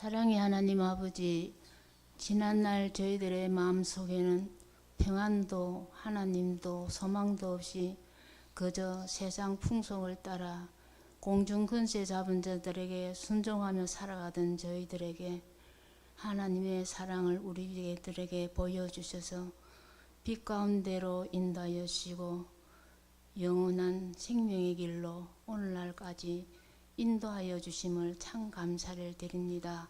사랑의 하나님 아버지, 지난날 저희들의 마음속에는 평안도 하나님도 소망도 없이 그저 세상 풍속을 따라 공중 근세 잡은 자들에게 순종하며 살아가던 저희들에게 하나님의 사랑을 우리들에게 보여주셔서 빛 가운데로 인도하여 주시고 영원한 생명의 길로 오늘날까지 인도하여 주심을 참 감사를 드립니다.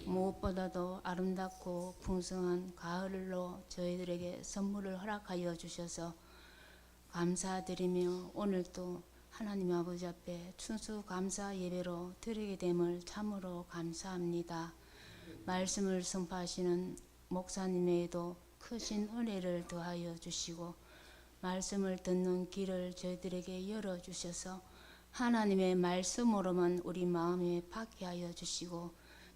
무엇보다도 아름답고 풍성한 가을로 저희들에게 선물을 허락하여 주셔서 감사드리며 오늘도 하나님 아버지 앞에 추수감사 예배로 드리게 됨을 참으로 감사합니다. 말씀을 선포하시는 목사님에게도 크신 은혜를 더하여 주시고 말씀을 듣는 길을 저희들에게 열어주셔서 하나님의 말씀으로만 우리 마음에 받게 하여 주시고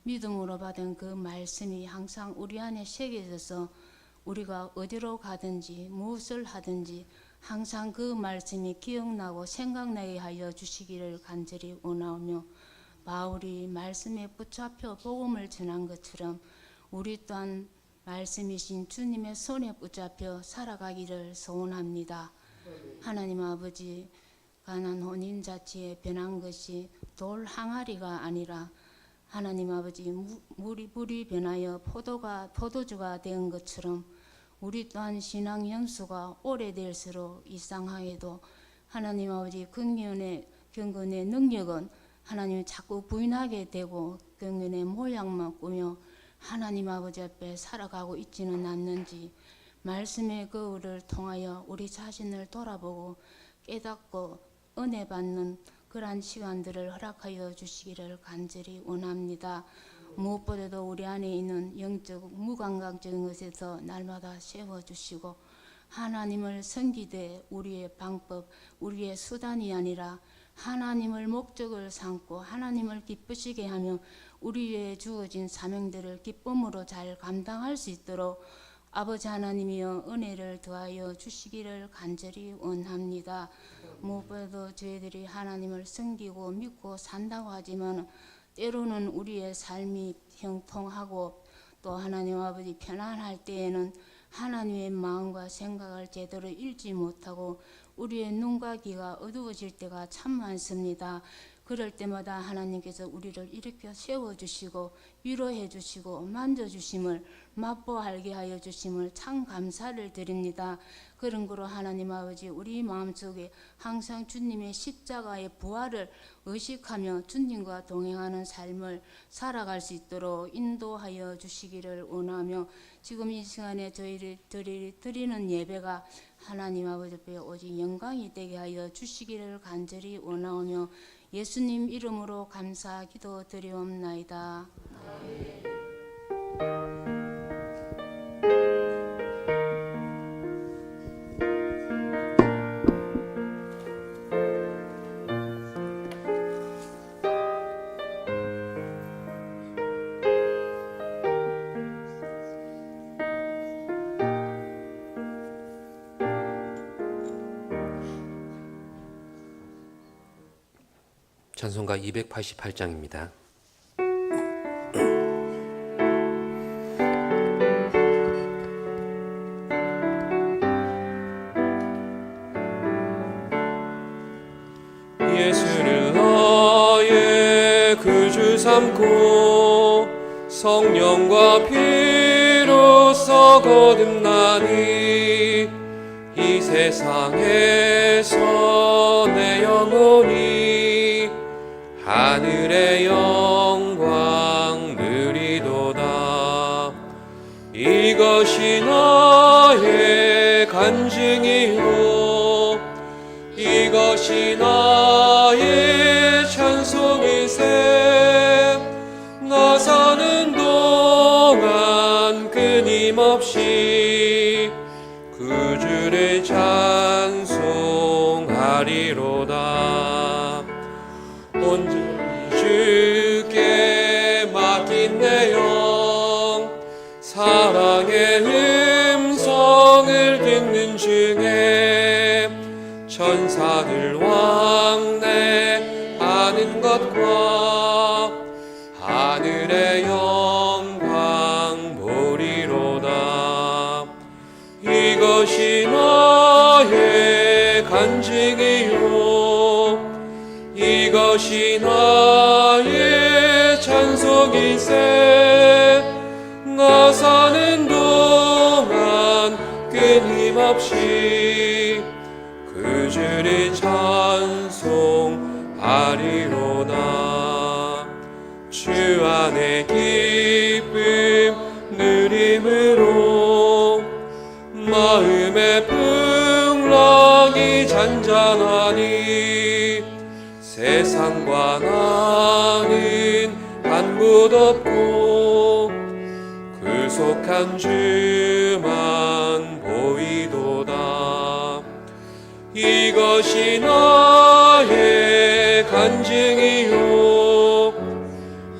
믿음으로 받은 그 말씀이 항상 우리 안에 새겨져서 우리가 어디로 가든지 무엇을 하든지 항상 그 말씀이 기억나고 생각나게 하여 주시기를 간절히 원하오며 바울이 말씀에 붙잡혀 복음을 전한 것처럼 우리 또한 말씀이신 주님의 손에 붙잡혀 살아가기를 소원합니다. 하나님 아버지, 가난 혼인잔치에 변한 것이 돌 항아리가 아니라 하나님 아버지 물이 변하여 포도주가 된 것처럼 우리 또한 신앙 연수가 오래될수록 이상하게도 하나님 아버지 경건의 능력은 하나님이 자꾸 부인하게 되고 경건의 모양만 꾸며 하나님 아버지 앞에 살아가고 있지는 않는지 말씀의 거울을 통하여 우리 자신을 돌아보고 깨닫고 은혜 받는 그러한 시간들을 허락하여 주시기를 간절히 원합니다. 무엇보다도 우리 안에 있는 영적 무감각적인 것에서 날마다 세워주시고 하나님을 섬기되 우리의 방법, 우리의 수단이 아니라 하나님을 목적을 삼고 하나님을 기쁘시게 하며 우리에게 주어진 사명들을 기쁨으로 잘 감당할 수 있도록 아버지 하나님이여 은혜를 더하여 주시기를 간절히 원합니다. 무엇보다도 저희들이 하나님을 섬기고 믿고 산다고 하지만 때로는 우리의 삶이 형통하고 또 하나님 아버지 편안할 때에는 하나님의 마음과 생각을 제대로 읽지 못하고 우리의 눈과 귀가 어두워질 때가 참 많습니다. 그럴 때마다 하나님께서 우리를 일으켜 세워주시고 위로해 주시고 만져주심을 맛보알게 하여 주심을 참 감사를 드립니다. 그런 거로 하나님 아버지 우리 마음속에 항상 주님의 십자가의 부활을 의식하며 주님과 동행하는 삶을 살아갈 수 있도록 인도하여 주시기를 원하며 지금 이 시간에 저희를 드리는 예배가 하나님 아버지 앞에 오직 영광이 되게 하여 주시기를 간절히 원하오며 예수님 이름으로 감사 기도 드리옵나이다. 찬송가 288장입니다. 예수를 나의 구주 삼고 성령과 피로써 거듭나니 이 세상에서 내 영혼이 하늘의 영광 누리도다. 이것이 나의 간증이요 이것이 나의 찬송이세. 나 사는 동안 끊임없이 구주를 찬송하리로다. 온전히 주께 맡긴 내 영 사랑의 음성을 듣는 중에 천사들 왕래하는 것과 하늘의 영광 보리로다. 이것이 나의 간증이요 이것이 나의 찬송이세. 나 사는 동안 끊임없이 그 주를 찬송하리로다. 주 안에 기쁨 누림으로 마음의 풍랑이 잔잔하니 세상과 나는 한 곳 없고 구속한 주만 보이도다. 이것이 나의 간증이요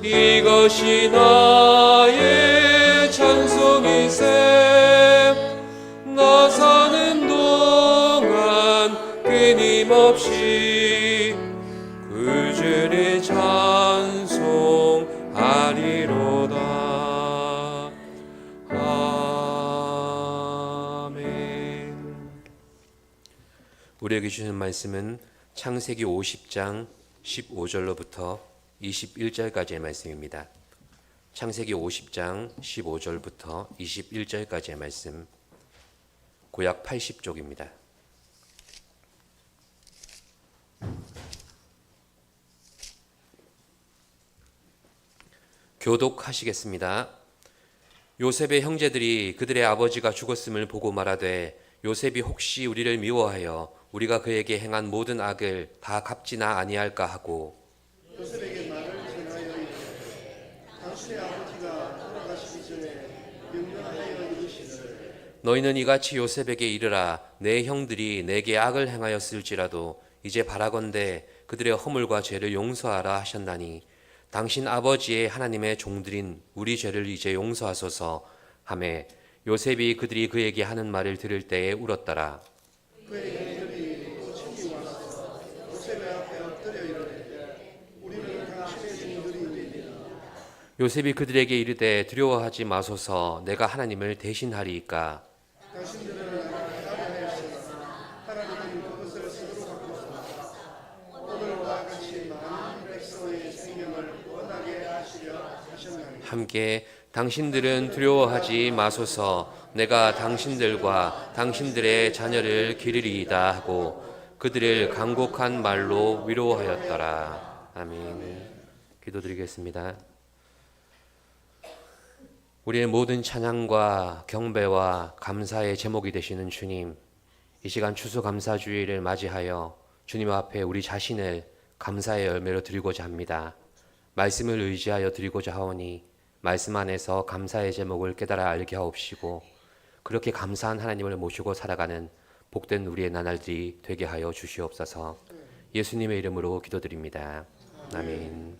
이것이 나의 찬송이세. 나 사는 동안 끊임없이 그 주를 찬송하리로다. 아멘. 우리에게 주시는 말씀은 창세기 50장 15절로부터 21절까지의 말씀입니다. 창세기 50장 15절부터 21절까지의 말씀, 구약 80쪽입니다. 교독하시겠습니다. 요셉의 형제들이 그들의 아버지가 죽었음을 보고 말하되 요셉이 혹시 우리를 미워하여 우리가 그에게 행한 모든 악을 다 갚지나 아니할까 하고 요셉에게 말을 전하여 이르되 당신의 아버지가 돌아가시기 전에 명령하여 이르시되 너희는 이같이 요셉에게 이르라. 내 형들이 내게 악을 행하였을지라도 이제 바라건대 그들의 허물과 죄를 용서하라 하셨나니 당신 아버지의 하나님의 종들인 우리 죄를 이제 용서하소서 하매 요셉이 그들이 그에게 하는 말을 들을 때에 울었더라. 그의 형들이 또 친히 와서 요셉의 앞에 엎드려 이르되 우리는 당신의 종들이니 요셉이 그들에게 이르되 두려워하지 마소서. 내가 하나님을 대신하리이까. 당신들은 하나님이시다. 하나님은 그것을 스스로 바꾸소서. 오늘과 같이 많은 백성의 생명을 원하게 하시려 하셨나니 함께 당신들은 두려워하지 마소서. 내가 당신들과 당신들의 자녀를 기르리이다 하고 그들을 간곡한 말로 위로하였더라. 아멘. 기도드리겠습니다. 우리의 모든 찬양과 경배와 감사의 제목이 되시는 주님, 이 시간 추수감사주의를 맞이하여 주님 앞에 우리 자신을 감사의 열매로 드리고자 합니다. 말씀을 의지하여 드리고자 하오니 말씀 안에서 감사의 제목을 깨달아 알게 하옵시고 그렇게 감사한 하나님을 모시고 살아가는 복된 우리의 나날들이 되게 하여 주시옵소서. 예수님의 이름으로 기도드립니다. 아멘.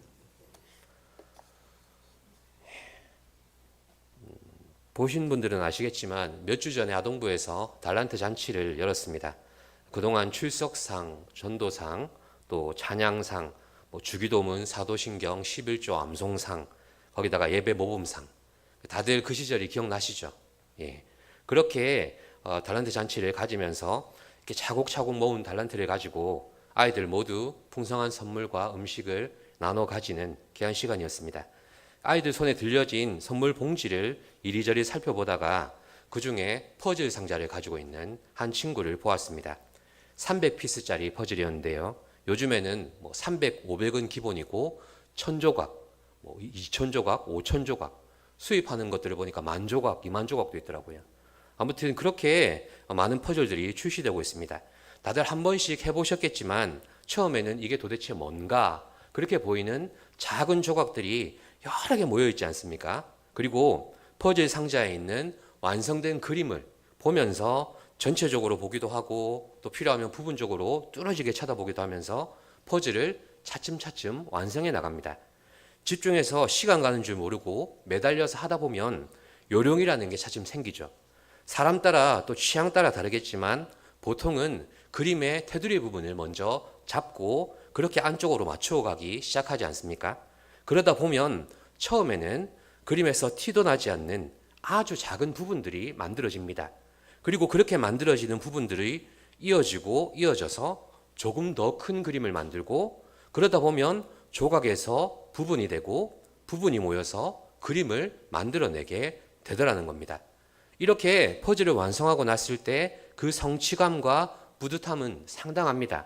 보신 분들은 아시겠지만 몇 주 전에 아동부에서 달란트 잔치를 열었습니다. 그동안 출석상, 전도상, 또 찬양상, 주기도문, 사도신경, 11조 암송상, 거기다가 예배 모범상, 다들 그 시절이 기억나시죠? 예. 그렇게 달란트 잔치를 가지면서 이렇게 차곡차곡 모은 달란트를 가지고 아이들 모두 풍성한 선물과 음식을 나눠 가지는 귀한 시간이었습니다. 아이들 손에 들려진 선물 봉지를 이리저리 살펴보다가 그 중에 퍼즐 상자를 가지고 있는 한 친구를 보았습니다. 300피스짜리 퍼즐이었는데요. 요즘에는 300, 500은 기본이고 1000조각, 2000조각, 5000조각 수입하는 것들을 보니까 10,000조각, 20,000조각도 있더라고요. 아무튼 그렇게 많은 퍼즐들이 출시되고 있습니다. 다들 한 번씩 해보셨겠지만 처음에는 이게 도대체 뭔가 그렇게 보이는 작은 조각들이 여러 개 모여 있지 않습니까? 그리고 퍼즐 상자에 있는 완성된 그림을 보면서 전체적으로 보기도 하고 또 필요하면 부분적으로 뚫어지게 쳐다보기도 하면서 퍼즐을 차츰차츰 완성해 나갑니다. 집중해서 시간 가는 줄 모르고 매달려서 하다 보면 요령이라는 게 차츰 생기죠. 사람 따라 또 취향 따라 다르겠지만 보통은 그림의 테두리 부분을 먼저 잡고 그렇게 안쪽으로 맞춰가기 시작하지 않습니까? 그러다 보면 처음에는 그림에서 티도 나지 않는 아주 작은 부분들이 만들어집니다. 그리고 그렇게 만들어지는 부분들이 이어지고 이어져서 조금 더 큰 그림을 만들고, 그러다 보면 조각에서 부분이 되고 부분이 모여서 그림을 만들어내게 되더라는 겁니다. 이렇게 퍼즐을 완성하고 났을 때 그 성취감과 뿌듯함은 상당합니다.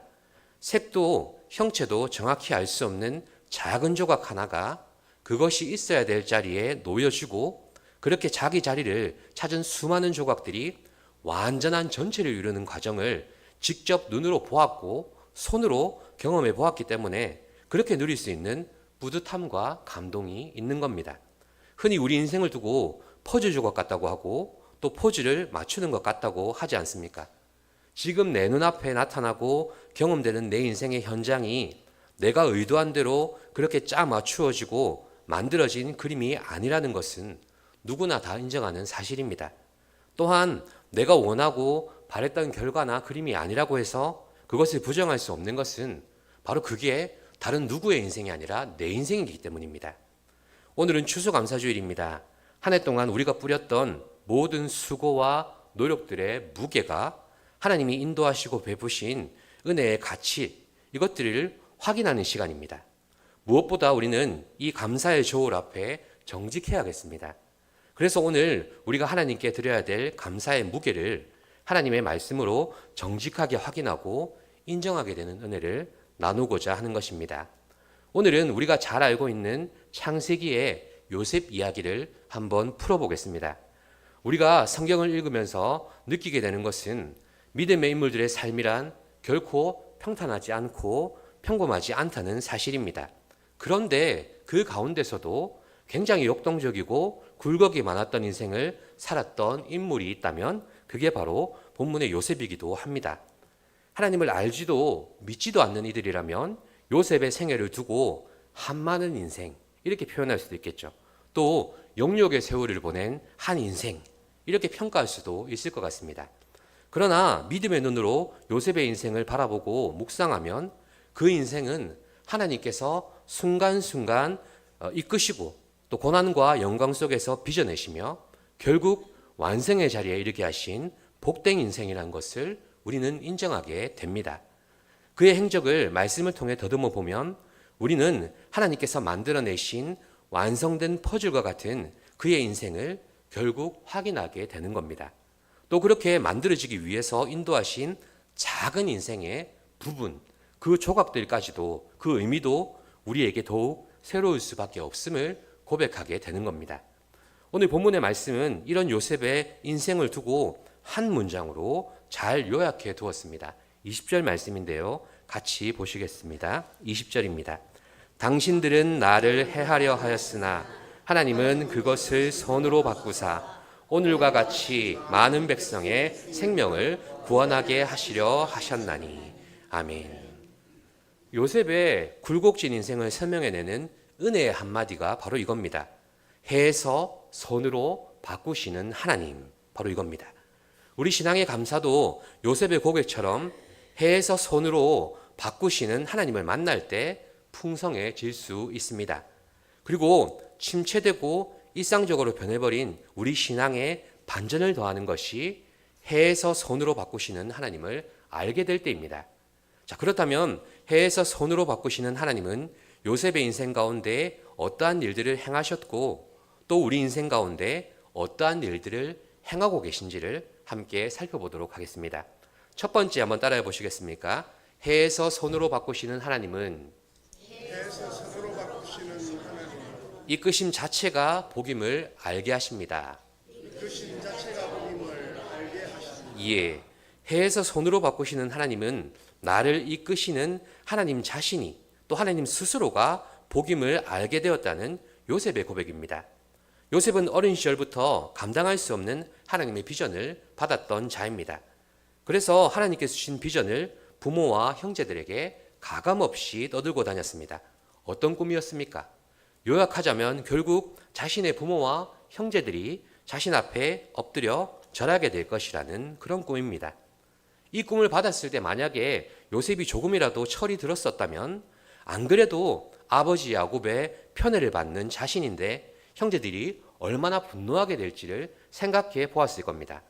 색도 형체도 정확히 알 수 없는 작은 조각 하나가 그것이 있어야 될 자리에 놓여지고, 그렇게 자기 자리를 찾은 수많은 조각들이 완전한 전체를 이루는 과정을 직접 눈으로 보았고 손으로 경험해 보았기 때문에 그렇게 누릴 수 있는 뿌듯함과 감동이 있는 겁니다. 흔히 우리 인생을 두고 퍼즐 조각 같다고 하고 또 퍼즐을 맞추는 것 같다고 하지 않습니까? 지금 내 눈앞에 나타나고 경험되는 내 인생의 현장이 내가 의도한 대로 그렇게 짜 맞추어지고 만들어진 그림이 아니라는 것은 누구나 다 인정하는 사실입니다. 또한 내가 원하고 바랬던 결과나 그림이 아니라고 해서 그것을 부정할 수 없는 것은 바로 그게 다른 누구의 인생이 아니라 내 인생이기 때문입니다. 오늘은 추수감사주일입니다. 한 해 동안 우리가 뿌렸던 모든 수고와 노력들의 무게가 하나님이 인도하시고 베푸신 은혜의 가치, 이것들을 확인하는 시간입니다. 무엇보다 우리는 이 감사의 저울 앞에 정직해야겠습니다. 그래서 오늘 우리가 하나님께 드려야 될 감사의 무게를 하나님의 말씀으로 정직하게 확인하고 인정하게 되는 은혜를 나누고자 하는 것입니다. 오늘은 우리가 잘 알고 있는 창세기의 요셉 이야기를 한번 풀어보겠습니다. 우리가 성경을 읽으면서 느끼게 되는 것은 믿음의 인물들의 삶이란 결코 평탄하지 않고 평범하지 않다는 사실입니다. 그런데 그 가운데서도 굉장히 역동적이고 굴곡이 많았던 인생을 살았던 인물이 있다면 그게 바로 본문의 요셉이기도 합니다. 하나님을 알지도 믿지도 않는 이들이라면 요셉의 생애를 두고 한많은 인생, 이렇게 표현할 수도 있겠죠. 또 영역의 세월을 보낸 한 인생, 이렇게 평가할 수도 있을 것 같습니다. 그러나 믿음의 눈으로 요셉의 인생을 바라보고 묵상하면 그 인생은 하나님께서 순간순간 이끄시고 또 고난과 영광 속에서 빚어내시며 결국 완성의 자리에 이르게 하신 복된 인생이라는 것을 우리는 인정하게 됩니다. 그의 행적을 말씀을 통해 더듬어 보면 우리는 하나님께서 만들어내신 완성된 퍼즐과 같은 그의 인생을 결국 확인하게 되는 겁니다. 또 그렇게 만들어지기 위해서 인도하신 작은 인생의 부분, 그 조각들까지도 그 의미도 우리에게 더욱 새로울 수밖에 없음을 고백하게 되는 겁니다. 오늘 본문의 말씀은 이런 요셉의 인생을 두고 한 문장으로 잘 요약해 두었습니다. 20절 말씀인데요. 같이 보시겠습니다. 20절입니다. 당신들은 나를 해하려 하였으나 하나님은 그것을 선으로 바꾸사 오늘과 같이 많은 백성의 생명을 구원하게 하시려 하셨나니. 아멘. 요셉의 굴곡진 인생을 설명해내는 은혜의 한마디가 바로 이겁니다. 해에서 선으로 바꾸시는 하나님, 바로 이겁니다. 우리 신앙의 감사도 요셉의 고백처럼 해에서 선으로 바꾸시는 하나님을 만날 때 풍성해질 수 있습니다. 그리고 침체되고 일상적으로 변해버린 우리 신앙에 반전을 더하는 것이 해에서 선으로 바꾸시는 하나님을 알게 될 때입니다. 자, 그렇다면 해에서 선으로 바꾸시는 하나님은 요셉의 인생 가운데 어떠한 일들을 행하셨고 또 우리 인생 가운데 어떠한 일들을 행하고 계신지를 함께 살펴보도록 하겠습니다. 첫 번째 한번 따라해 보시겠습니까? 해에서 선으로 바꾸시는 하나님은 이끄심 자체가 복임을 알게 하십니다. 예, 해에서 손으로 바꾸시는 하나님은 나를 이끄시는 하나님 자신이 또 하나님 스스로가 복임을 알게 되었다는 요셉의 고백입니다. 요셉은 어린 시절부터 감당할 수 없는 하나님의 비전을 받았던 자입니다. 그래서 하나님께서 주신 비전을 부모와 형제들에게 가감없이 떠들고 다녔습니다. 어떤 꿈이었습니까? 요약하자면 결국 자신의 부모와 형제들이 자신 앞에 엎드려 절하게 될 것이라는 그런 꿈입니다. 이 꿈을 받았을 때 만약에 요셉이 조금이라도 철이 들었었다면 안 그래도 아버지 야곱의 편애를 받는 자신인데 형제들이 얼마나 분노하게 될지를 생각해 보았을 겁니다.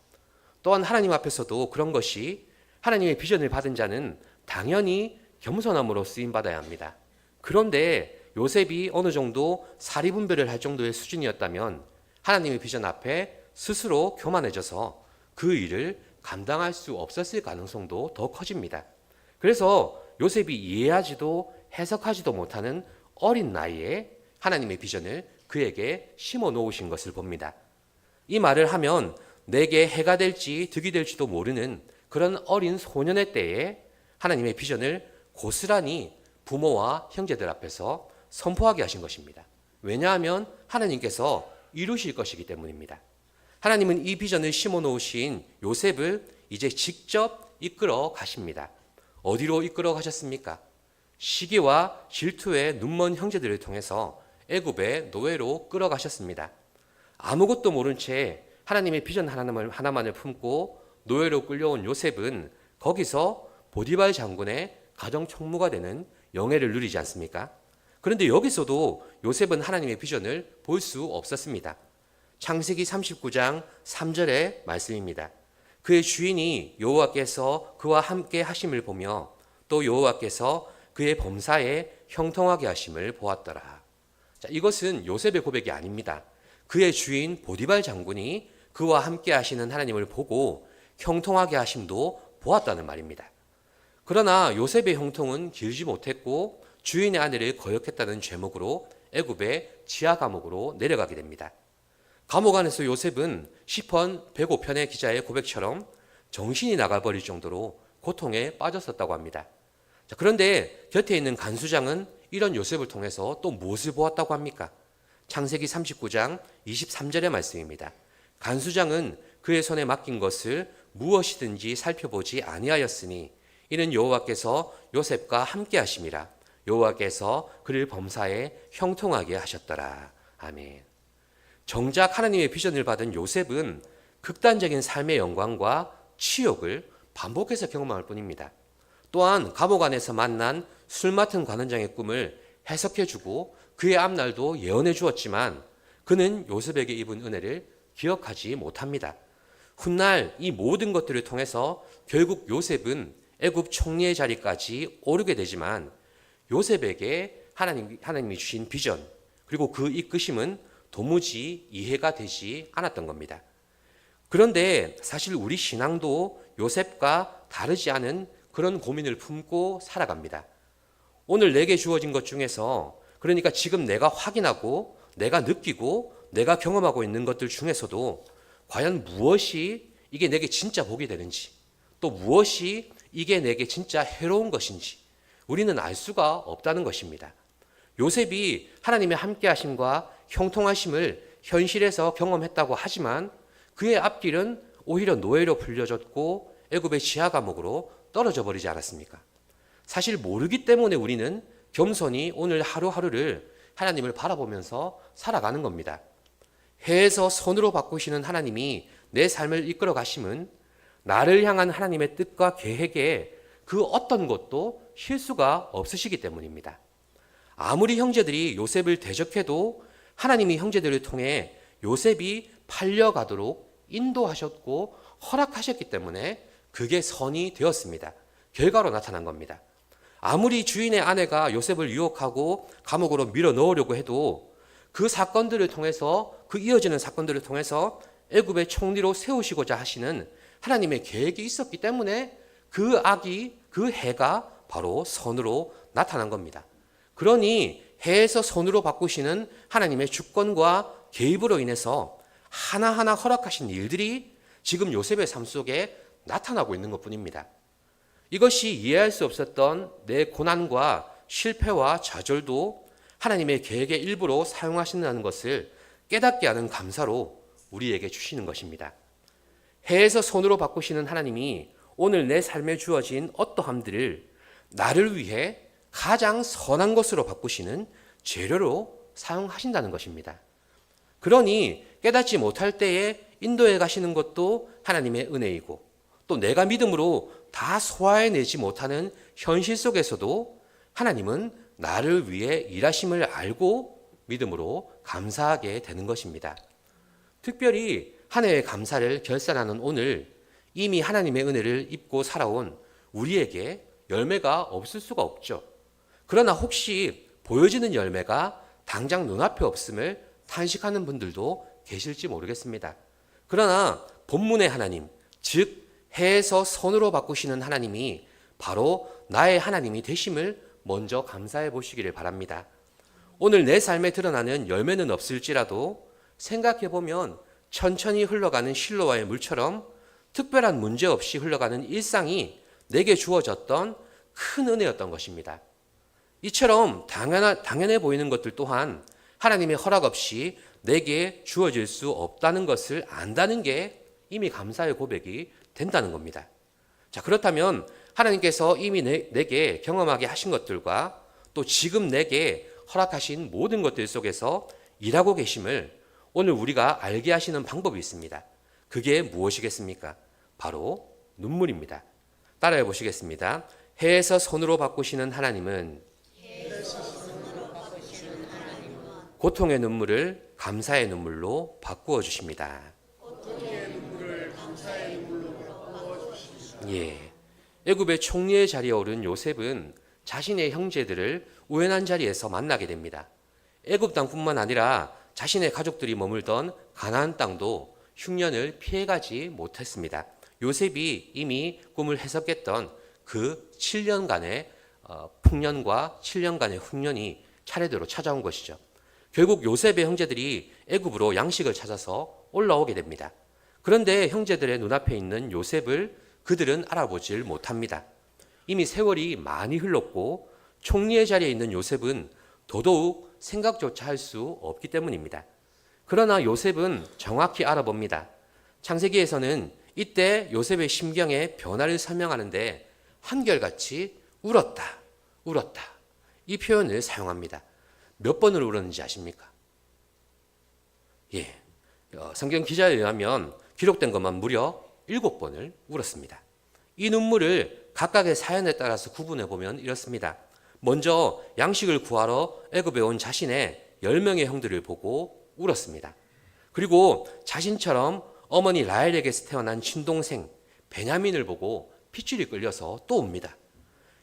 또한 하나님 앞에서도 그런 것이 하나님의 비전을 받은 자는 당연히 겸손함으로 쓰임받아야 합니다. 그런데 요셉이 어느 정도 사리분별을 할 정도의 수준이었다면 하나님의 비전 앞에 스스로 교만해져서 그 일을 감당할 수 없었을 가능성도 더 커집니다. 그래서 요셉이 이해하지도 해석하지도 못하는 어린 나이에 하나님의 비전을 그에게 심어 놓으신 것을 봅니다. 이 말을 하면 내게 해가 될지 득이 될지도 모르는 그런 어린 소년의 때에 하나님의 비전을 고스란히 부모와 형제들 앞에서 선포하게 하신 것입니다. 왜냐하면 하나님께서 이루실 것이기 때문입니다. 하나님은 이 비전을 심어 놓으신 요셉을 이제 직접 이끌어 가십니다. 어디로 이끌어 가셨습니까? 시기와 질투에 눈먼 형제들을 통해서 애굽의 노예로 끌어가셨습니다. 아무것도 모른 채 하나님의 비전 하나만을 품고 노예로 끌려온 요셉은 거기서 보디발 장군의 가정 총무가 되는 영예를 누리지 않습니까? 그런데 여기서도 요셉은 하나님의 비전을 볼 수 없었습니다. 창세기 39장 3절의 말씀입니다. 그의 주인이 여호와께서 그와 함께 하심을 보며 또 여호와께서 그의 범사에 형통하게 하심을 보았더라. 자, 이것은 요셉의 고백이 아닙니다. 그의 주인 보디발 장군이 그와 함께 하시는 하나님을 보고 형통하게 하심도 보았다는 말입니다. 그러나 요셉의 형통은 길지 못했고 주인의 아내를 거역했다는 죄목으로 애굽의 지하 감옥으로 내려가게 됩니다. 감옥 안에서 요셉은 시편 105편의 기자의 고백처럼 정신이 나가버릴 정도로 고통에 빠졌었다고 합니다. 자, 그런데 곁에 있는 간수장은 이런 요셉을 통해서 또 무엇을 보았다고 합니까? 창세기 39장 23절의 말씀입니다. 간수장은 그의 손에 맡긴 것을 무엇이든지 살펴보지 아니하였으니 이는 여호와께서 요셉과 함께 하심이라. 여호와께서 그를 범사에 형통하게 하셨더라. 아멘. 정작 하나님의 비전을 받은 요셉은 극단적인 삶의 영광과 치욕을 반복해서 경험할 뿐입니다. 또한 감옥 안에서 만난 술 맡은 관원장의 꿈을 해석해주고 그의 앞날도 예언해 주었지만 그는 요셉에게 입은 은혜를 기억하지 못합니다. 훗날 이 모든 것들을 통해서 결국 요셉은 애굽 총리의 자리까지 오르게 되지만 요셉에게 하나님이 주신 비전 그리고 그 이끄심은 도무지 이해가 되지 않았던 겁니다. 그런데 사실 우리 신앙도 요셉과 다르지 않은 그런 고민을 품고 살아갑니다. 오늘 내게 주어진 것 중에서 그러니까 지금 내가 확인하고 내가 느끼고 내가 경험하고 있는 것들 중에서도 과연 무엇이 이게 내게 진짜 복이 되는지 또 무엇이 이게 내게 진짜 해로운 것인지 우리는 알 수가 없다는 것입니다. 요셉이 하나님의 함께하심과 형통하심을 현실에서 경험했다고 하지만 그의 앞길은 오히려 노예로 풀려졌고 애굽의 지하 감옥으로 떨어져 버리지 않았습니까? 사실 모르기 때문에 우리는 겸손히 오늘 하루하루를 하나님을 바라보면서 살아가는 겁니다. 해에서 손으로 바꾸시는 하나님이 내 삶을 이끌어 가심은 나를 향한 하나님의 뜻과 계획에 그 어떤 것도 실수가 없으시기 때문입니다. 아무리 형제들이 요셉을 대적해도 하나님이 형제들을 통해 요셉이 팔려가도록 인도하셨고 허락하셨기 때문에 그게 선이 되었습니다. 결과로 나타난 겁니다. 아무리 주인의 아내가 요셉을 유혹하고 감옥으로 밀어 넣으려고 해도 그 사건들을 통해서 그 이어지는 사건들을 통해서 애굽의 총리로 세우시고자 하시는 하나님의 계획이 있었기 때문에 그 악이 그 해가 바로 선으로 나타난 겁니다. 그러니 해에서 선으로 바꾸시는 하나님의 주권과 개입으로 인해서 하나하나 허락하신 일들이 지금 요셉의 삶 속에 나타나고 있는 것뿐입니다. 이것이 이해할 수 없었던 내 고난과 실패와 좌절도 하나님의 계획의 일부로 사용하신다는 것을 깨닫게 하는 감사로 우리에게 주시는 것입니다. 해에서 손으로 바꾸시는 하나님이 오늘 내 삶에 주어진 어떠함들을 나를 위해 가장 선한 것으로 바꾸시는 재료로 사용하신다는 것입니다. 그러니 깨닫지 못할 때에 인도해 가시는 것도 하나님의 은혜이고 또 내가 믿음으로 다 소화해내지 못하는 현실 속에서도 하나님은 나를 위해 일하심을 알고 믿음으로 감사하게 되는 것입니다. 특별히 한 해의 감사를 결산하는 오늘, 이미 하나님의 은혜를 입고 살아온 우리에게 열매가 없을 수가 없죠. 그러나 혹시 보여지는 열매가 당장 눈앞에 없음을 탄식하는 분들도 계실지 모르겠습니다. 그러나 본문의 하나님, 즉 해에서 선으로 바꾸시는 하나님이 바로 나의 하나님이 되심을 먼저 감사해 보시기를 바랍니다. 오늘 내 삶에 드러나는 열매는 없을지라도 생각해 보면 천천히 흘러가는 실로와의 물처럼 특별한 문제 없이 흘러가는 일상이 내게 주어졌던 큰 은혜였던 것입니다. 이처럼 당연해 보이는 것들 또한 하나님의 허락 없이 내게 주어질 수 없다는 것을 안다는 게 이미 감사의 고백이 된다는 겁니다. 자, 그렇다면 하나님께서 이미 내게 경험하게 하신 것들과 또 지금 내게 허락하신 모든 것들 속에서 일하고 계심을 오늘 우리가 알게 하시는 방법이 있습니다. 그게 무엇이겠습니까? 바로 눈물입니다. 따라해 보시겠습니다. 해에서 손으로 바꾸시는 하나님은 고통의 눈물을 감사의 눈물로 바꾸어 주십니다. 예. 애굽의 총리의 자리에 오른 요셉은 자신의 형제들을 우연한 자리에서 만나게 됩니다. 애굽 땅뿐만 아니라 자신의 가족들이 머물던 가나안 땅도 흉년을 피해가지 못했습니다. 요셉이 이미 꿈을 해석했던 그 7년간의 풍년과 7년간의 흉년이 차례대로 찾아온 것이죠. 결국 요셉의 형제들이 애굽으로 양식을 찾아서 올라오게 됩니다. 그런데 형제들의 눈앞에 있는 요셉을 그들은 알아보질 못합니다. 이미 세월이 많이 흘렀고 총리의 자리에 있는 요셉은 더더욱 생각조차 할 수 없기 때문입니다. 그러나 요셉은 정확히 알아봅니다. 창세기에서는 이때 요셉의 심경의 변화를 설명하는데 한결같이 울었다. 이 표현을 사용합니다. 몇 번을 울었는지 아십니까? 예, 성경 기자에 의하면 기록된 것만 무려 7번을 울었습니다. 이 눈물을 각각의 사연에 따라서 구분해 보면 이렇습니다. 먼저 양식을 구하러 애굽에 온 자신의 10명의 형들을 보고 울었습니다. 그리고 자신처럼 어머니 라헬에게서 태어난 친동생 베냐민을 보고 핏줄이 끌려서 또 웁니다.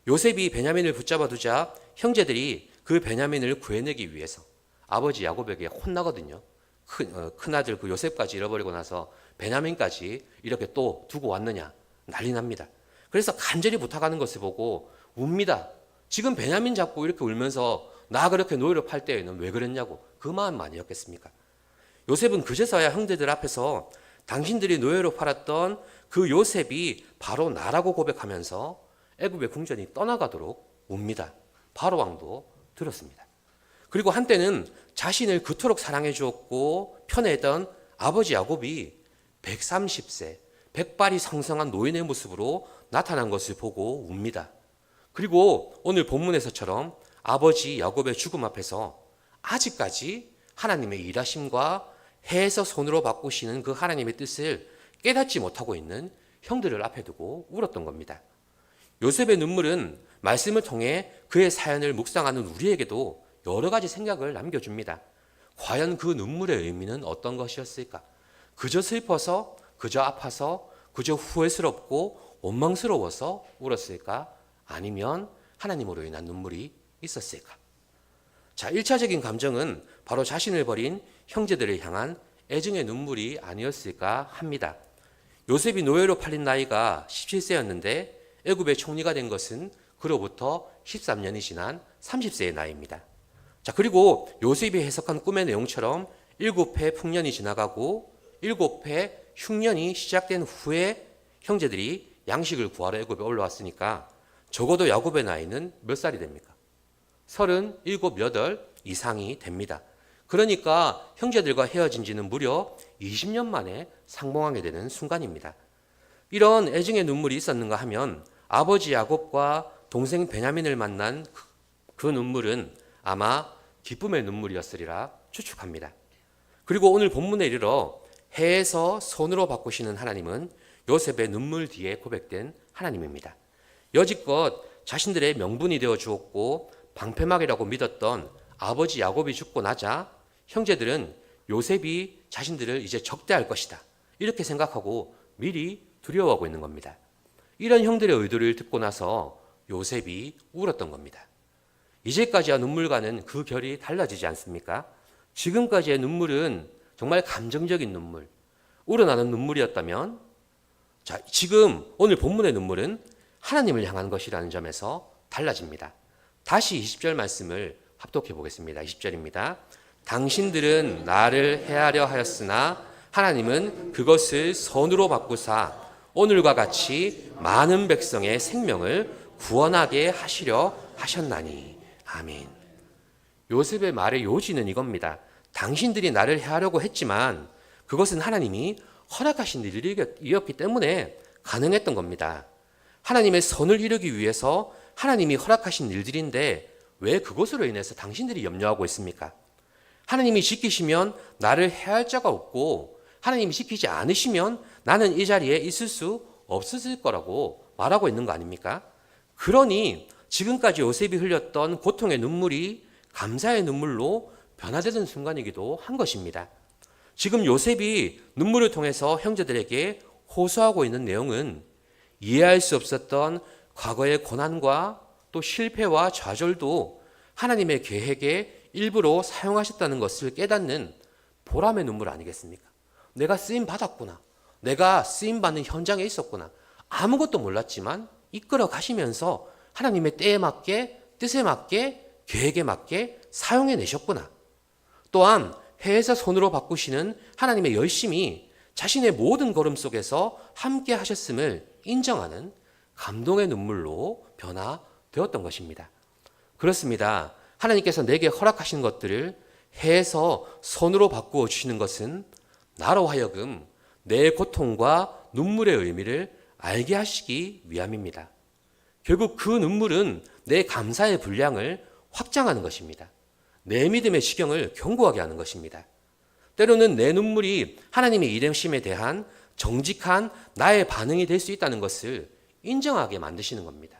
요셉이 베냐민을 붙잡아 두자 형제들이 그 베냐민을 구해내기 위해서 아버지 야곱에게 혼나거든요. 큰아들 그 요셉까지 잃어버리고 나서 베냐민까지 이렇게 또 두고 왔느냐 난리 납니다. 그래서 간절히 부탁하는 것을 보고 웁니다. 지금 베냐민 잡고 이렇게 울면서 나 그렇게 노예로 팔 때에는 왜 그랬냐고 그 마음 아니었겠습니까? 요셉은 그제서야 형제들 앞에서 당신들이 노예로 팔았던 그 요셉이 바로 나라고 고백하면서 애굽의 궁전이 떠나가도록 웁니다. 바로 왕도 들었습니다. 그리고 한때는 자신을 그토록 사랑해 주었고 편애했던 아버지 야곱이 130세, 백발이 성성한 노인의 모습으로 나타난 것을 보고 웁니다. 그리고 오늘 본문에서처럼 아버지 야곱의 죽음 앞에서 아직까지 하나님의 일하심과 해에서 손으로 바꾸시는 그 하나님의 뜻을 깨닫지 못하고 있는 형들을 앞에 두고 울었던 겁니다. 요셉의 눈물은 말씀을 통해 그의 사연을 묵상하는 우리에게도 여러 가지 생각을 남겨줍니다. 과연 그 눈물의 의미는 어떤 것이었을까? 그저 슬퍼서, 그저 아파서, 그저 후회스럽고 원망스러워서 울었을까? 아니면 하나님으로 인한 눈물이 있었을까? 자, 1차적인 감정은 바로 자신을 버린 형제들을 향한 애증의 눈물이 아니었을까 합니다. 요셉이 노예로 팔린 나이가 17세였는데 애굽의 총리가 된 것은 그로부터 13년이 지난 30세의 나이입니다. 자, 그리고 요셉이 해석한 꿈의 내용처럼 7해 풍년이 지나가고 7해 흉년이 시작된 후에 형제들이 양식을 구하러 애굽에 올라왔으니까 적어도 야곱의 나이는 몇 살이 됩니까? 37, 8 이상이 됩니다. 그러니까 형제들과 헤어진 지는 무려 20년 만에 상봉하게 되는 순간입니다. 이런 애증의 눈물이 있었는가 하면 아버지 야곱과 동생 베냐민을 만난 그 눈물은 아마 기쁨의 눈물이었으리라 추측합니다. 그리고 오늘 본문에 이르러 해에서 손으로 바꾸시는 하나님은 요셉의 눈물 뒤에 고백된 하나님입니다. 여지껏 자신들의 명분이 되어 주었고 방패막이라고 믿었던 아버지 야곱이 죽고 나자 형제들은 요셉이 자신들을 이제 적대할 것이다, 이렇게 생각하고 미리 두려워하고 있는 겁니다. 이런 형들의 의도를 듣고 나서 요셉이 울었던 겁니다. 이제까지와 눈물과는 그 결이 달라지지 않습니까? 지금까지의 눈물은 정말 감정적인 눈물, 우러나는 눈물이었다면, 자, 지금 오늘 본문의 눈물은 하나님을 향한 것이라는 점에서 달라집니다. 다시 20절 말씀을 합독해 보겠습니다. 20절입니다. 당신들은 나를 해하려 하였으나 하나님은 그것을 선으로 바꾸사 오늘과 같이 많은 백성의 생명을 구원하게 하시려 하셨나니. 아멘. 요셉의 말의 요지는 이겁니다. 당신들이 나를 해하려고 했지만 그것은 하나님이 허락하신 일이었기 때문에 가능했던 겁니다. 하나님의 선을 이루기 위해서 하나님이 허락하신 일들인데 왜 그것으로 인해서 당신들이 염려하고 있습니까? 하나님이 지키시면 나를 해할 자가 없고 하나님이 지키지 않으시면 나는 이 자리에 있을 수 없었을 거라고 말하고 있는 거 아닙니까? 그러니 지금까지 요셉이 흘렸던 고통의 눈물이 감사의 눈물로 변화되는 순간이기도 한 것입니다. 지금 요셉이 눈물을 통해서 형제들에게 호소하고 있는 내용은 이해할 수 없었던 과거의 고난과 또 실패와 좌절도 하나님의 계획에 일부러 사용하셨다는 것을 깨닫는 보람의 눈물 아니겠습니까? 내가 쓰임 받았구나. 내가 쓰임 받는 현장에 있었구나. 아무것도 몰랐지만 이끌어 가시면서 하나님의 때에 맞게, 뜻에 맞게, 계획에 맞게 사용해 내셨구나. 또한 해에서 손으로 바꾸시는 하나님의 열심이 자신의 모든 걸음 속에서 함께 하셨음을 인정하는 감동의 눈물로 변화되었던 것입니다. 그렇습니다. 하나님께서 내게 허락하신 것들을 해에서 손으로 바꾸어 주시는 것은 나로 하여금 내 고통과 눈물의 의미를 알게 하시기 위함입니다. 결국 그 눈물은 내 감사의 분량을 확장하는 것입니다. 내 믿음의 지경을 견고하게 하는 것입니다. 때로는 내 눈물이 하나님의 일하심에 대한 정직한 나의 반응이 될 수 있다는 것을 인정하게 만드시는 겁니다.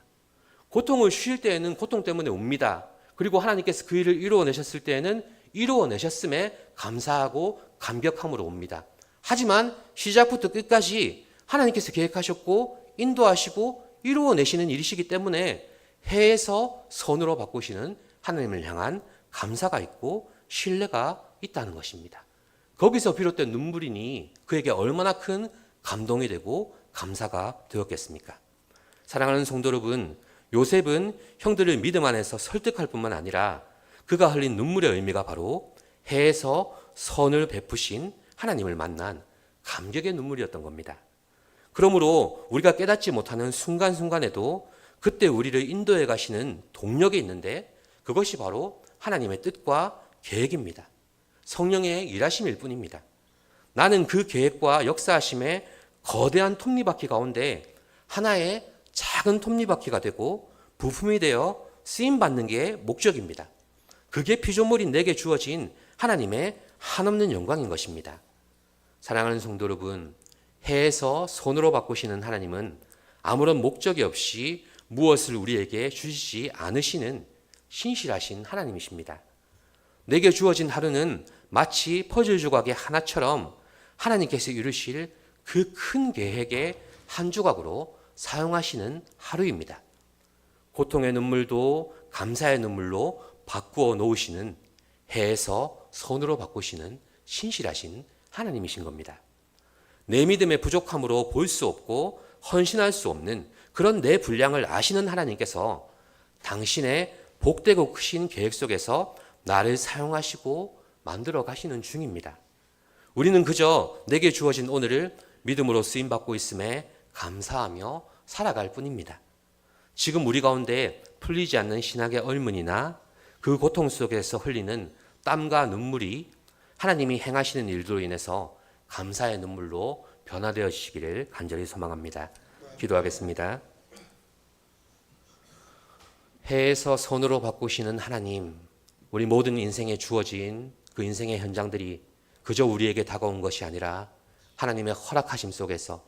고통을 쉬실 때에는 고통 때문에 웁니다. 그리고 하나님께서 그 일을 이루어내셨을 때에는 이루어내셨음에 감사하고 감격함으로 옵니다. 하지만 시작부터 끝까지 하나님께서 계획하셨고 인도하시고 이루어내시는 일이시기 때문에 해에서 선으로 바꾸시는 하나님을 향한 감사가 있고 신뢰가 있다는 것입니다. 거기서 비롯된 눈물이니 그에게 얼마나 큰 감동이 되고 감사가 되었겠습니까? 사랑하는 성도 여러분, 요셉은 형들을 믿음 안에서 설득할 뿐만 아니라 그가 흘린 눈물의 의미가 바로 해에서 선을 베푸신 하나님을 만난 감격의 눈물이었던 겁니다. 그러므로 우리가 깨닫지 못하는 순간순간에도 그때 우리를 인도해 가시는 동력이 있는데 그것이 바로 하나님의 뜻과 계획입니다. 성령의 일하심일 뿐입니다. 나는 그 계획과 역사하심의 거대한 톱니바퀴 가운데 하나의 작은 톱니바퀴가 되고 부품이 되어 쓰임받는 게 목적입니다. 그게 피조물인 내게 주어진 하나님의 한없는 영광인 것입니다. 사랑하는 성도 여러분, 해에서 손으로 바꾸시는 하나님은 아무런 목적이 없이 무엇을 우리에게 주시지 않으시는 신실하신 하나님이십니다. 내게 주어진 하루는 마치 퍼즐 조각의 하나처럼 하나님께서 이루실 그 큰 계획의 한 조각으로 사용하시는 하루입니다. 고통의 눈물도 감사의 눈물로 바꾸어 놓으시는, 해에서 손으로 바꾸시는 신실하신 하나님이신 겁니다. 내 믿음의 부족함으로 볼 수 없고 헌신할 수 없는 그런 내 분량을 아시는 하나님께서 당신의 복되고 크신 계획 속에서 나를 사용하시고 만들어 가시는 중입니다. 우리는 그저 내게 주어진 오늘을 믿음으로 쓰임받고 있음에 감사하며 살아갈 뿐입니다. 지금 우리 가운데 풀리지 않는 신학의 얼문이나 그 고통 속에서 흘리는 땀과 눈물이 하나님이 행하시는 일들로 인해서 감사의 눈물로 변화되어지시기를 간절히 소망합니다. 기도하겠습니다. 해에서 손으로 바꾸시는 하나님, 우리 모든 인생에 주어진 그 인생의 현장들이 그저 우리에게 다가온 것이 아니라 하나님의 허락하심 속에서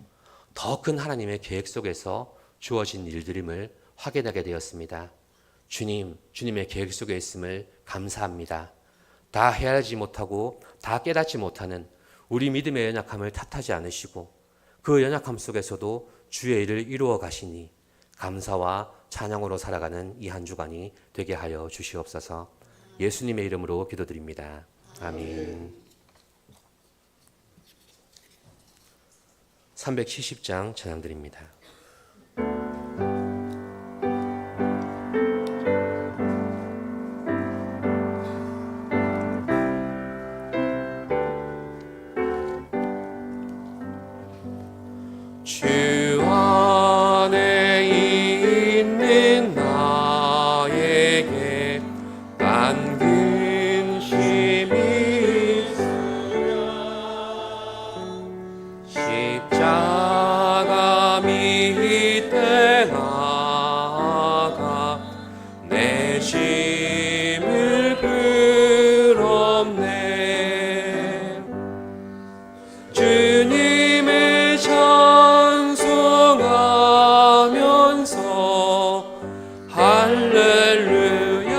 더 큰 하나님의 계획 속에서 주어진 일들임을 확인하게 되었습니다. 주님의 계획 속에 있음을 감사합니다. 다 헤아리지 못하고 다 깨닫지 못하는 우리 믿음의 연약함을 탓하지 않으시고 그 연약함 속에서도 주의 일을 이루어 가시니 감사와 찬양으로 살아가는 이 한 주간이 되게 하여 주시옵소서. 예수님의 이름으로 기도드립니다. 아멘. 370장 찬양드립니다. 주 안에 있는 나에게 난 근심이 십자가 밑에 나가 내 심을 풀었네. 주님의 찬송하면서 할렐루야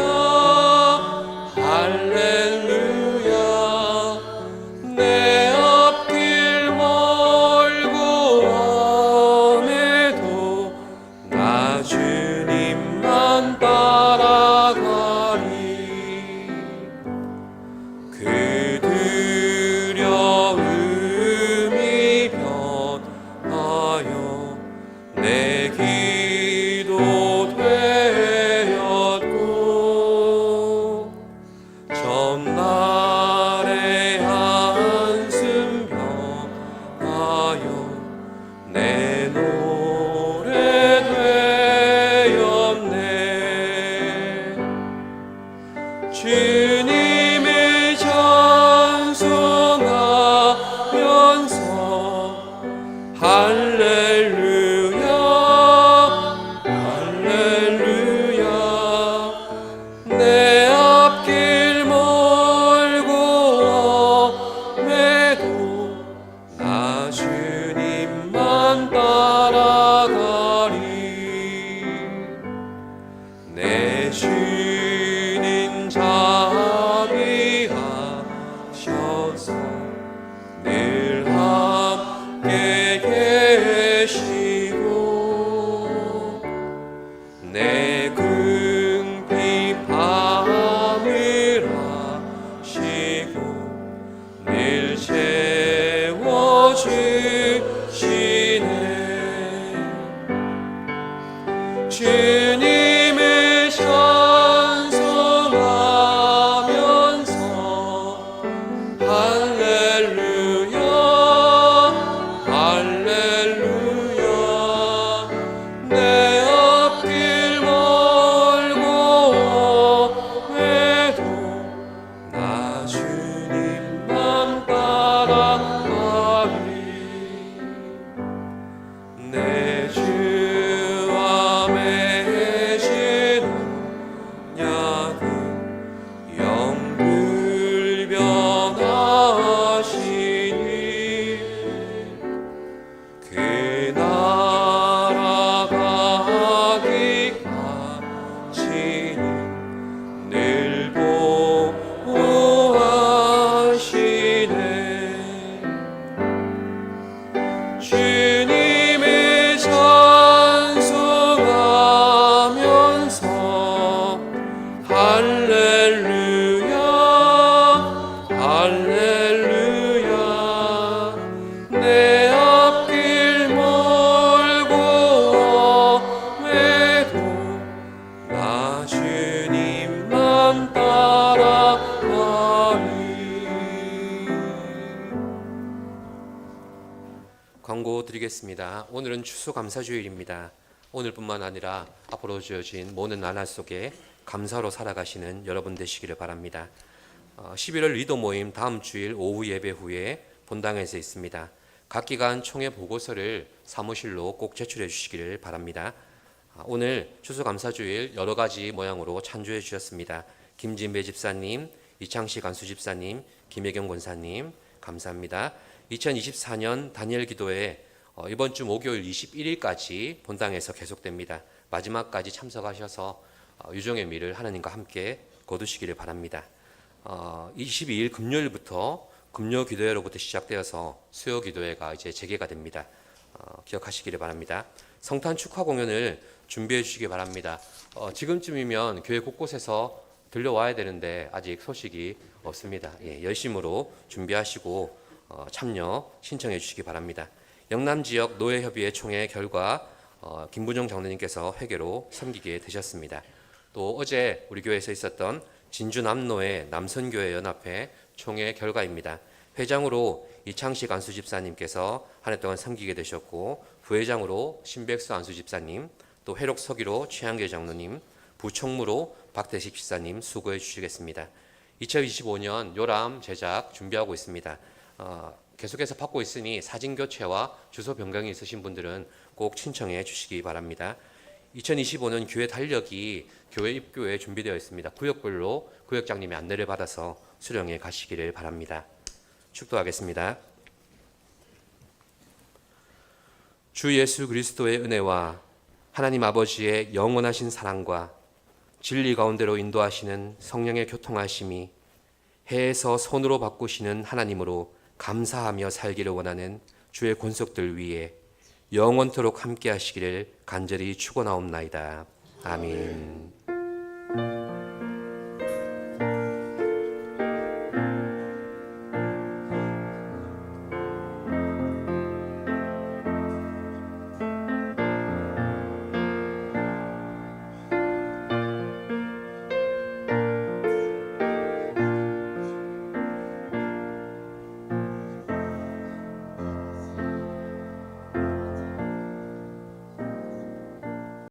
할렐루야. 내 앞길 멀고 엄해도 나 주님만 따라가리. 그 두려움이 변하여 내 기도 되었고 전날의 한숨 변하여 내 노래 되었네. 주님의 찬송하면서 할렐루야 할렐루야. 내 앞길 멀고 엄해도 나 주님만 따라가리. 내 주님 자비하셔서 늘 함께 계시고 내 궁핍 밤을 하시고 늘 채워주시네. 주님의 찬송하면서 할렐루야 할렐루야. 내 앞길 멀고 엄해도 나 주님만 따라가리. 내 주 앞에 계시는 약은 영불변하시니 그 나라 가기까지는 늘 보호하시네. 주님의 찬송하면서 할렐루야 할렐루야. 내 앞길 멀고 엄해도 나 주님만 따라가리. 광고 드리겠습니다. 오늘은 추수감사주일입니다. 오늘뿐만 아니라 앞으로 주어진 모든 나날 속에 감사로 살아가시는 여러분 되시기를 바랍니다. 11월 리더 모임 다음 주일 오후 예배 후에 본당에서 있습니다. 각 기관 총회 보고서를 사무실로 꼭 제출해 주시기를 바랍니다. 오늘 추수감사주일 여러 가지 모양으로 찬조해 주셨습니다. 김진배 집사님, 이창식 안수 집사님, 김혜경 권사님 감사합니다. 2024년 다니엘 기도회 이번 주 목요일 21일까지 본당에서 계속됩니다. 마지막까지 참석하셔서 유종의 미를 하나님과 함께 거두시기를 바랍니다. 22일 금요일부터 금요 기도회로부터 시작되어서 수요 기도회가 이제 재개가 됩니다. 기억하시기를 바랍니다. 성탄 축하 공연을 준비해 주시기 바랍니다. 지금쯤이면 교회 곳곳에서 들려와야 되는데 아직 소식이 없습니다. 열심으로 준비하시고 참여 신청해 주시기 바랍니다. 영남 지역 노예협의회 총회 결과 김부종 장로님께서 회계로 섬기게 되셨습니다. 또 어제 우리 교회에서 있었던 진주 남노회 남선교회 연합회 총회 결과입니다. 회장으로 이창식 안수집사님께서 한 해 동안 섬기게 되셨고, 부회장으로 신백수 안수집사님, 또 회록 서기로 최한계 장로님, 부총무로 박대식 집사님 수고해 주시겠습니다. 2025년 요람 제작 준비하고 있습니다. 계속해서 받고 있으니 사진 교체와 주소 변경이 있으신 분들은 꼭 신청해 주시기 바랍니다. 2025년 교회 달력이 교회 입구에 준비되어 있습니다. 구역별로 구역장님의 안내를 받아서 수령해 가시기를 바랍니다. 축도하겠습니다. 주 예수 그리스도의 은혜와 하나님 아버지의 영원하신 사랑과 진리 가운데로 인도하시는 성령의 교통하심이 해에서 손으로 바꾸시는 하나님으로 감사하며 살기를 원하는 주의 권속들 위에 영원토록 함께 하시기를 간절히 축원하옵나이다. 아멘.